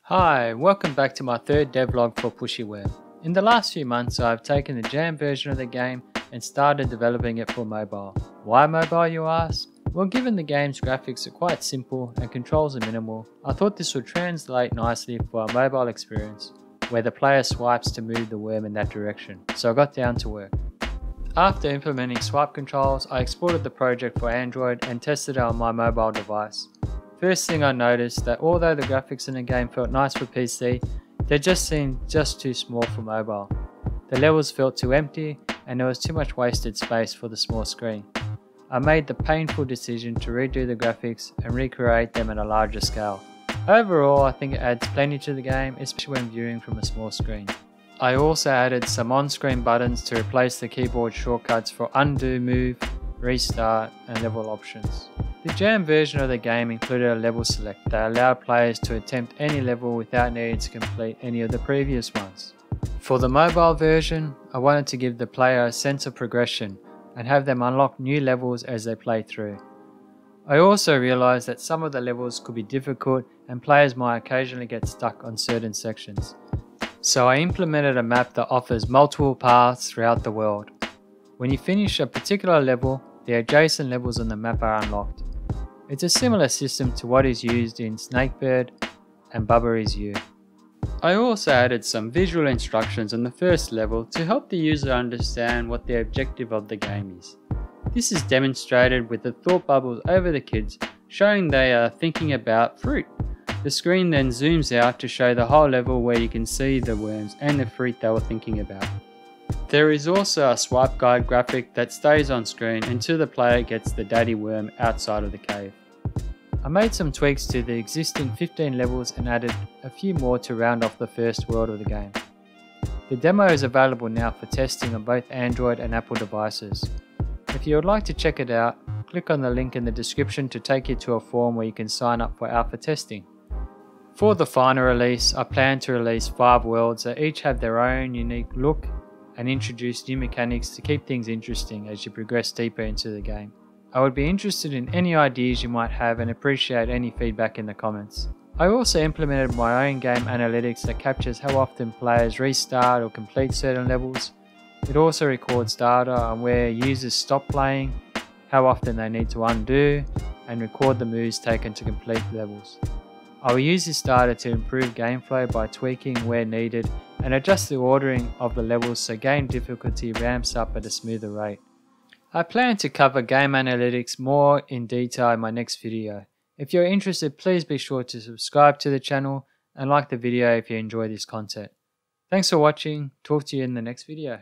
Hi, welcome back to my third devlog for Pushy Worm. In the last few months I've taken the jam version of the game and started developing it for mobile. Why mobile, you ask? Well, given the game's graphics are quite simple and controls are minimal, I thought this would translate nicely for a mobile experience where the player swipes to move the worm in that direction, so I got down to work. After implementing swipe controls, I exported the project for Android and tested it on my mobile device. First thing I noticed that although the graphics in the game felt nice for PC, they just seemed too small for mobile. The levels felt too empty and there was too much wasted space for the small screen. I made the painful decision to redo the graphics and recreate them at a larger scale. Overall, I think it adds plenty to the game, especially when viewing from a small screen. I also added some on-screen buttons to replace the keyboard shortcuts for undo, move, restart and level options. The jam version of the game included a level select that allowed players to attempt any level without needing to complete any of the previous ones. For the mobile version, I wanted to give the player a sense of progression and have them unlock new levels as they play through. I also realised that some of the levels could be difficult and players might occasionally get stuck on certain sections. So I implemented a map that offers multiple paths throughout the world. When you finish a particular level, the adjacent levels on the map are unlocked. It's a similar system to what is used in Snakebird and Bubba Is You. I also added some visual instructions on the first level to help the user understand what the objective of the game is. This is demonstrated with the thought bubbles over the kids, showing they are thinking about fruit. The screen then zooms out to show the whole level where you can see the worms and the fruit they were thinking about. There is also a swipe guide graphic that stays on screen until the player gets the daddy worm outside of the cave. I made some tweaks to the existing 15 levels and added a few more to round off the first world of the game. The demo is available now for testing on both Android and Apple devices. If you would like to check it out, click on the link in the description to take you to a form where you can sign up for alpha testing. For the final release, I plan to release 5 worlds that each have their own unique look and introduce new mechanics to keep things interesting as you progress deeper into the game. I would be interested in any ideas you might have and appreciate any feedback in the comments. I also implemented my own game analytics that captures how often players restart or complete certain levels. It also records data on where users stop playing, how often they need to undo, and record the moves taken to complete levels. I will use this data to improve gameplay by tweaking where needed and adjust the ordering of the levels so game difficulty ramps up at a smoother rate. I plan to cover game analytics more in detail in my next video. If you're interested, please be sure to subscribe to the channel and like the video if you enjoy this content. Thanks for watching, talk to you in the next video.